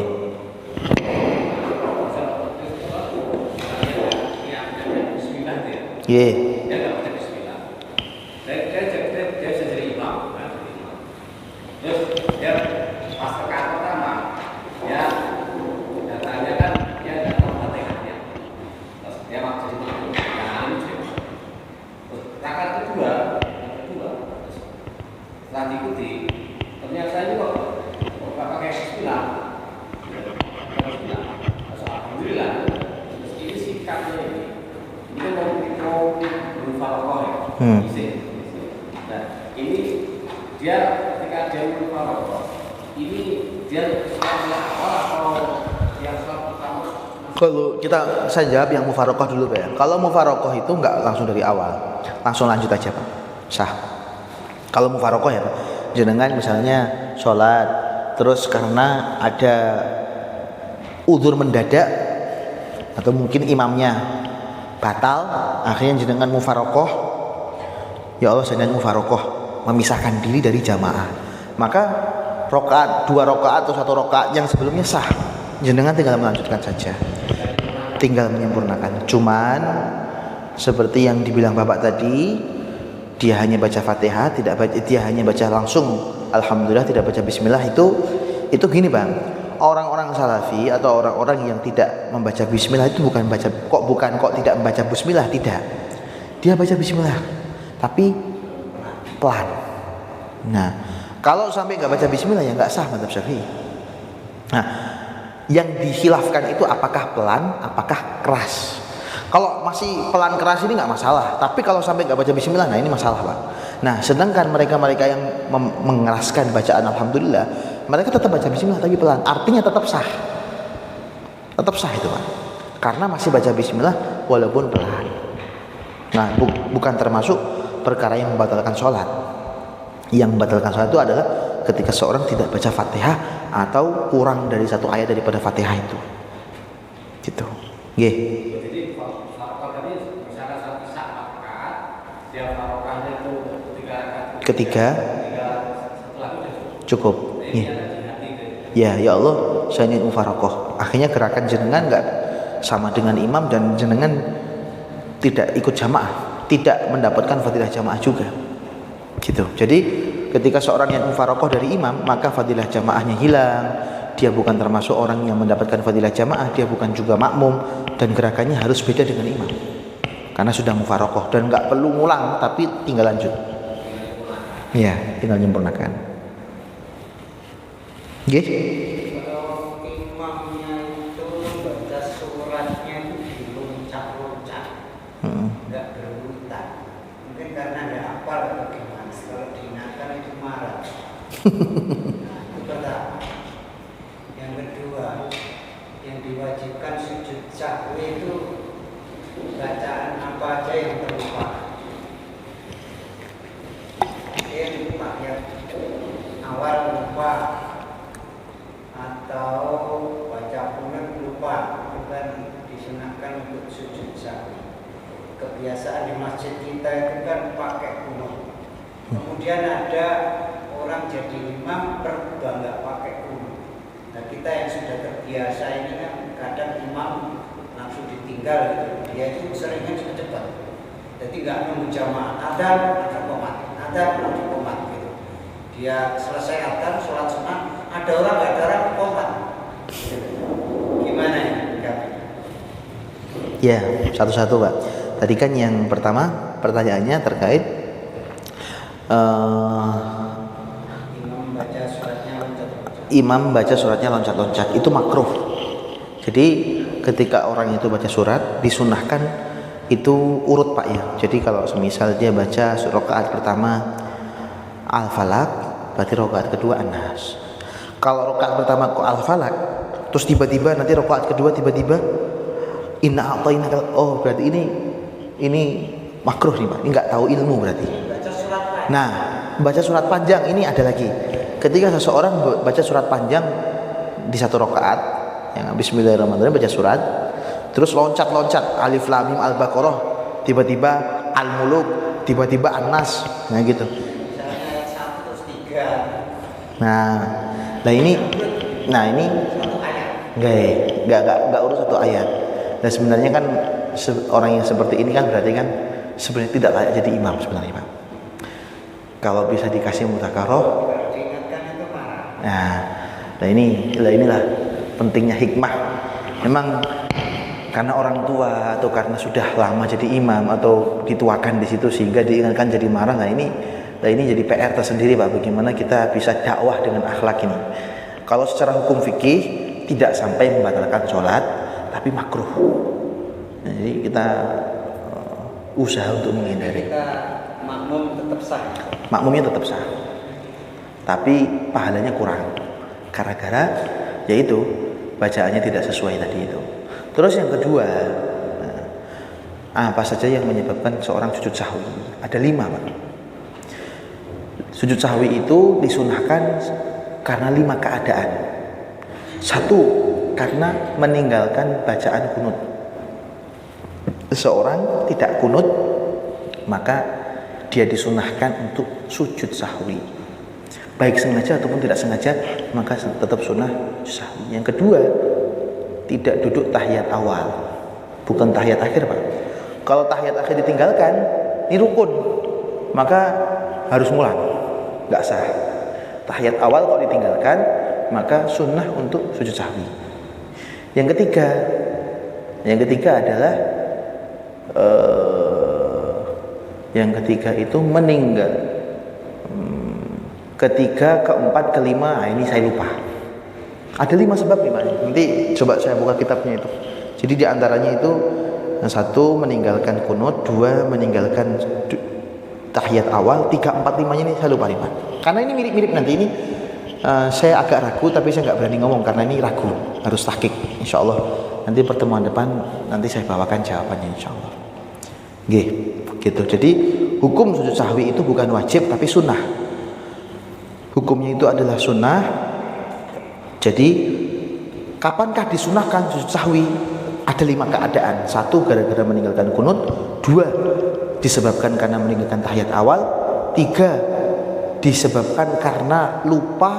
Yeah. Dia nggak baca bismillah. Dia bisa jadi imam. Terus dia pas rakaat pertama, ya datanya kan dia nggak tahu Fatihahnya. Terus dia maksud imam. Nah ini terus rakaat kedua, setelah diikuti ternyata ini kok dia ketika dia mufarokoh ini dia sholat awal atau yang sholat pertama? Kalau saya jawab yang mufarokoh dulu Pak ya. Kalau mufarokoh itu nggak langsung dari awal, langsung lanjut aja Pak, sah. Kalau mufarokoh ya Pak, jenengan misalnya sholat, terus karena ada udzur mendadak atau mungkin imamnya batal, akhirnya jenengan mufarokoh, ya Allah jenengan mufarokoh, memisahkan diri dari jamaah, maka rokaat, 2 rokaat atau 1 rokaat yang sebelumnya sah, jenengan tinggal melanjutkan saja, tinggal menyempurnakan. Cuman seperti yang dibilang Bapak tadi, dia hanya baca Fatihah, dia hanya baca langsung Alhamdulillah, tidak baca Bismillah, itu gini Bang, orang-orang Salafi atau orang-orang yang tidak membaca Bismillah itu bukan tidak membaca Bismillah, tidak, dia baca Bismillah tapi pelan. Nah, kalau sampai nggak baca Bismillah ya nggak sah mazhab Syafi'i. Nah, yang dihilafkan itu apakah pelan, apakah keras. Kalau masih pelan keras ini nggak masalah, tapi kalau sampai nggak baca Bismillah, nah ini masalah Pak. Nah, sedangkan mereka-mereka yang mengeraskan bacaan Alhamdulillah, mereka tetap baca Bismillah tapi pelan, artinya tetap sah itu Pak, karena masih baca Bismillah walaupun pelan. Nah, bukan termasuk perkara yang membatalkan sholat. Yang membatalkan sholat itu adalah ketika seorang tidak baca Fatihah atau kurang dari 1 ayat daripada Fatihah itu, gitu. Nggih. Jadi farokoh tadi misalnya satu saat rakaat, dia farokahnya itu 3 rakaat. Ketiga Setelah itu cukup. Ya Allah, saya ingin mufarokoh. Akhirnya gerakan jenengan nggak sama dengan imam dan jenengan tidak ikut jamaah, tidak mendapatkan fadilah jamaah juga, gitu. Jadi ketika seorang yang mufarokoh dari imam, maka fadilah jamaahnya hilang. Dia bukan termasuk orang yang mendapatkan fadilah jamaah, dia bukan juga makmum, dan gerakannya harus beda dengan imam karena sudah mufarokoh dan nggak perlu ngulang, tapi tinggal lanjut. Ya, tinggal menyempurnakan. Nggih. Kalau imamnya itu baca suratnya itu diluncat-luncat, nggak berurutan, mungkin karena ada hafal atau gimana. Kalau diingatkan itu marah. Nah, itu pertama. Yang kedua, yang diwajibkan sujud sahwi itu bacaan apa aja yang terlupa. Mungkin Pak ya, awal lupa atau baca kunut lupa, itu kan disunahkan untuk sujud sahwi. Kebiasaan di masjid kita itu kan pakai kunut. Kemudian ada orang jadi imam berubah nggak pakai kunut. Nah, kita yang sudah terbiasa ini kan kadang imam langsung ditinggal gitu. Dia itu seringnya cepat-cepat. Jadi nggak nunggu jamaah, adzan ada qomat, adzan ada qomat gitu. Dia selesai adzan, sholat sunat, ada orang nggak ada orang qomat. Gimana ya? Ya, satu-satu Pak. Tadi kan yang pertama pertanyaannya terkait imam baca suratnya loncat-loncat, itu makruh. Jadi ketika orang itu baca surat disunahkan itu urut Pak ya. Jadi kalau semisal dia baca rakaat pertama Al-Falaq, berarti rakaat kedua An-Nas. Kalau rakaat pertama kok Al-Falaq, terus tiba-tiba nanti rakaat kedua tiba-tiba Inna a'tainakal, oh berarti ini makruh nih Pak. Ini enggak tahu ilmu berarti. Nah, baca surat panjang ini ada lagi. Ketika seseorang baca surat panjang di 1 rakaat, yang Bismillahirrahmanirrahim baca surat, terus loncat-loncat Alif Lam Mim Al-Baqarah, tiba-tiba Al-Muluk, tiba-tiba An-Nas, nah gitu. Misalnya 1 terus 3. Nah ini enggak urus 1 ayat. Dan sebenarnya kan orang yang seperti ini kan berarti kan sebenarnya tidak layak jadi imam sebenarnya Pak. Kalau bisa dikasih mudzakarah. Nah inilah pentingnya hikmah. Memang karena orang tua atau karena sudah lama jadi imam atau dituakan di situ sehingga diingatkan jadi marah. Nah ini jadi PR tersendiri Pak. Bagaimana kita bisa dakwah dengan akhlak ini? Kalau secara hukum fikih tidak sampai membatalkan sholat, tapi makruh. Nah, jadi kita usaha untuk menghindari. Kita makmum tetap sah. Makmumnya tetap sah. tapi pahalanya kurang. Gara-gara yaitu bacaannya tidak sesuai tadi itu. Terus yang kedua, apa saja yang menyebabkan seorang sujud sahwi? Ada 5, Pak. Sujud sahwi itu disunahkan karena 5 keadaan. 1, karena meninggalkan bacaan kunut. Seseorang tidak kunut, maka dia disunahkan untuk sujud sahwi. Baik sengaja ataupun tidak sengaja, maka tetap sunnah sahwi. Yang kedua, tidak duduk tahiyat awal, bukan tahiyat akhir, Pak. Kalau tahiyat akhir ditinggalkan, ini rukun, maka harus ngulang, nggak sah. Tahiyat awal kalau ditinggalkan, maka sunnah untuk sujud sahwi. Yang ketiga adalah yang ketiga itu meninggal. Ketiga, keempat, kelima, ini saya lupa. Ada 5 sebab nih, Pak. Nanti coba saya buka kitabnya itu. Jadi diantaranya itu 1, meninggalkan kunut, 2, meninggalkan tahiyat awal, 3, 4, 5-nya ini saya lupa nih, Pak. Karena ini mirip-mirip nanti ini saya agak ragu, tapi saya nggak berani ngomong karena ini ragu, harus tahqiq. Insya Allah nanti pertemuan depan nanti saya bawakan jawabannya, insya Allah. Gitu. Jadi hukum sujud sahwi itu bukan wajib tapi sunnah. Hukumnya itu adalah sunnah. Jadi kapankah disunahkan sujud sahwi? Ada 5 keadaan. 1, gara-gara meninggalkan kunut. 2, disebabkan karena meninggalkan tahiyat awal. 3, disebabkan karena lupa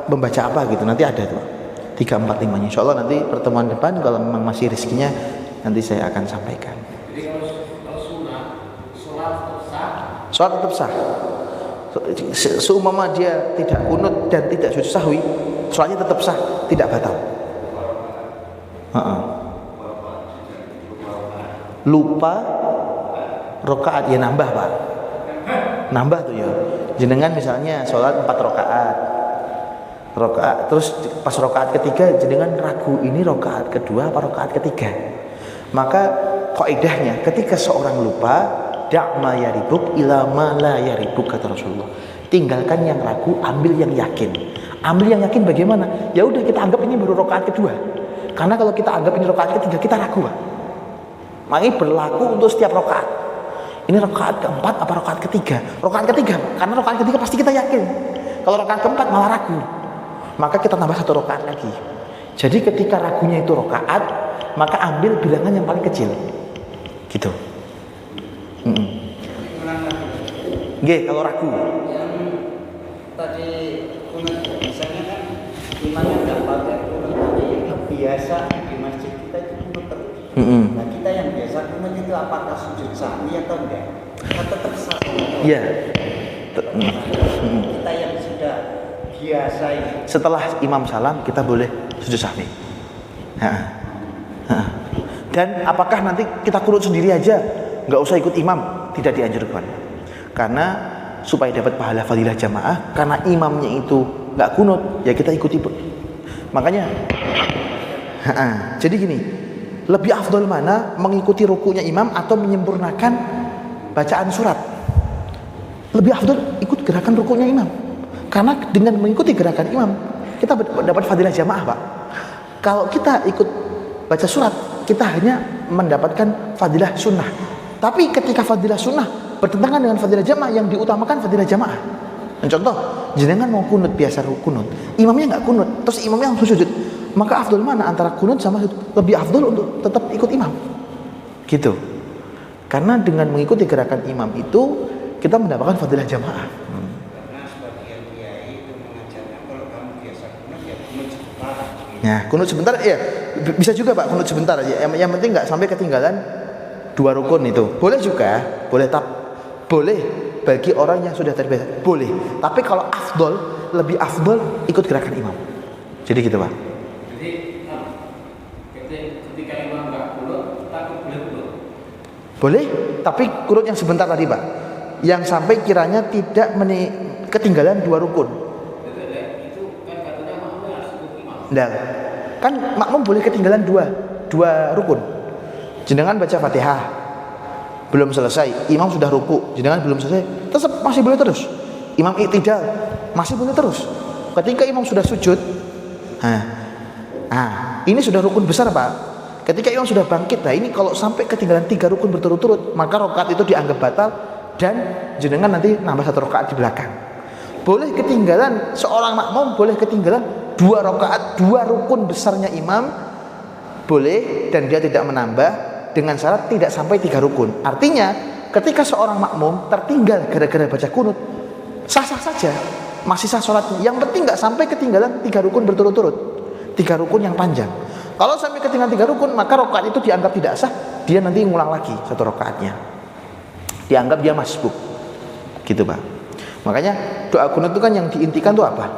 membaca apa gitu. Nanti ada tuh 3, 4, 5-nya. Insya Allah nanti pertemuan depan kalau memang masih rezekinya nanti saya akan sampaikan. Jadi kalau sunnah, Sholat tetap sah. Seumpama dia tidak kunut dan tidak sujud sahwi, sholatnya tetap sah, tidak batal. Lupa rokaat ya nambah, Pak. Nambah tuh ya. Jenengan misalnya sholat 4 rokaat, terus pas rokaat ketiga jenengan ragu ini rokaat kedua apa rokaat ketiga. Maka kaidahnya ketika seorang lupa, da'ma yaribuk ila ma la yaribuk, kata Rasulullah. Tinggalkan yang ragu, ambil yang yakin. Ambil yang yakin bagaimana? Ya udah kita anggap ini baru rokaat kedua. Karena kalau kita anggap ini rokaat ketiga, kita ragu, Pak. Makanya berlaku untuk setiap rokaat. Ini rokaat keempat apa rokaat ketiga? Rokaat ketiga, karena rokaat ketiga pasti kita yakin. Kalau rokaat keempat malah ragu, maka kita tambah 1 rokaat lagi. Jadi ketika ragunya itu rokaat, maka ambil bilangan yang paling kecil. Gitu. Kalau ragu. Yang tadi kunut, misalnya kan imamnya nggak pakai kunut, tapi yang biasa di masjid kita itu kunut terus. Nah kita yang biasa kunut itu apakah sujud sahwi atau enggak? Kita tetap sah. Iya. Kita yang sudah biasa ini. Setelah imam salam kita boleh sujud sahwi. Dan apakah nanti kita kunut sendiri aja, nggak usah ikut imam? Tidak dianjurkan. Karena supaya dapat pahala fadilah jamaah, karena imamnya itu nggak kunut, ya kita ikuti. Makanya, jadi gini, lebih afdol mana mengikuti rukunya imam atau menyempurnakan bacaan surat? Lebih afdol ikut gerakan rukunya imam. Karena dengan mengikuti gerakan imam, kita dapat fadilah jamaah, Pak. Kalau kita ikut baca surat, kita hanya mendapatkan fadilah sunnah. Tapi ketika fadilah sunnah bertentangan dengan fadilah jamaah, yang diutamakan fadilah jamaah. Contoh, jenengan mau kunut biasa kunut, imamnya nggak kunut, terus imamnya langsung sujud, maka afdol mana antara kunut sama sujud? Lebih afdol untuk tetap ikut imam. Gitu. Karena dengan mengikuti gerakan imam itu kita mendapatkan fadilah jamaah. Karena sebagian kiai itu mengajarkan kalau kamu biasa kunut ya kunut sebentar. Nah, kunut sebentar ya bisa juga, Pak, kunut sebentar aja. Yang penting nggak sampai ketinggalan 2 rukun itu. Boleh juga, boleh bagi orang yang sudah terbiasa, boleh. Tapi kalau afdol, lebih afdol ikut gerakan imam. Jadi gitu, Pak. Jadi ketika imam nggak kunut, tapi boleh kunut. Boleh, tapi kunut yang sebentar tadi, Pak. Yang sampai kiranya tidak ketinggalan 2 rukun. Itu kan katanya makmum harus ikut imam. Nah, kan makmum boleh ketinggalan 2 rukun. Jenengan baca Fatihah, belum selesai, imam sudah ruku, jenengan belum selesai, tetap masih boleh terus. Imam i'tidal, masih boleh terus. Ketika imam sudah sujud, ini sudah rukun besar Pak. Ketika imam sudah bangkit, nah ini kalau sampai ketinggalan 3 rukun berturut-turut, maka rakaat itu dianggap batal dan jenengan nanti nambah 1 rakaat di belakang. Boleh ketinggalan, seorang makmum boleh ketinggalan 2 rakaat, 2 rukun besarnya imam, boleh, dan dia tidak menambah dengan syarat tidak sampai 3 rukun. Artinya ketika seorang makmum tertinggal gara-gara baca kunut, sah-sah saja, masih sah sholatnya. Yang penting nggak sampai ketinggalan 3 rukun berturut-turut, 3 rukun yang panjang. Kalau sampai ketinggalan 3 rukun, maka rakaat itu dianggap tidak sah, dia nanti ngulang lagi 1 rakaatnya, dianggap dia masbuk, gitu Pak. Makanya doa kunut itu kan yang diintikan tuh apa?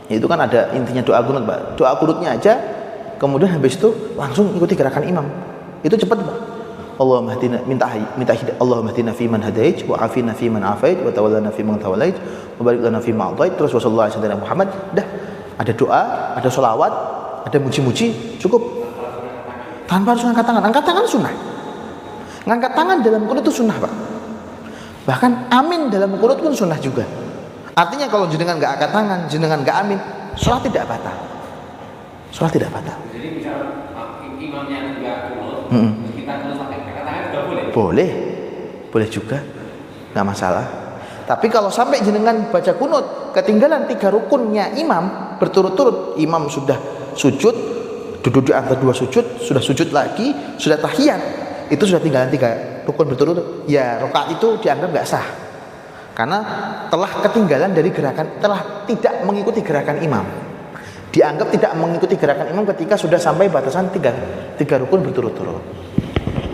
Itu kan ada intinya doa kunut Pak. Doa kunutnya aja, kemudian habis itu langsung ikuti gerakan imam. Itu cepat Pak. Allahumma hdina, minta hidayah. Allahumma hdina fi man hadait, wa afina fi man afait, wa tawallana fi man tawallait, wa barik lana fi ma atait. Terus wasallallahu alaihi wasallam Muhammad. Dah, ada doa, ada sholawat, ada muji-muji, cukup. Tanpa harus ngangkat tangan. Angkat tangan sunnah. Ngangkat tangan dalam kunut itu sunnah Pak. Bahkan amin dalam kunut pun sunnah juga. Artinya kalau jenengan nggak angkat tangan, jenengan nggak amin, sholat tidak batal. Sholat tidak batal. Jadi misal imamnya nggak kunut, kita kunut pakai angkat tangan juga boleh. Boleh juga, nggak masalah. Tapi kalau sampai jenengan baca kunut ketinggalan 3 rukunnya imam berturut-turut, imam sudah sujud, duduk di antara 2 sujud, sudah sujud lagi, sudah tahiyat, itu sudah tinggalan 3 rukun berturut-turut, ya rakaat itu dianggap nggak sah karena telah ketinggalan dari gerakan, telah tidak mengikuti gerakan imam. Dianggap tidak mengikuti gerakan imam ketika sudah sampai batasan 3 rukun berturut-turut.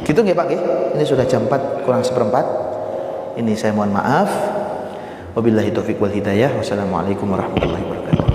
Gitu nggih Pak nggih? Ini sudah jam 4 kurang seperempat. Ini saya mohon maaf. Wabillahi taufiq wal hidayah. Wassalamualaikum warahmatullahi wabarakatuh.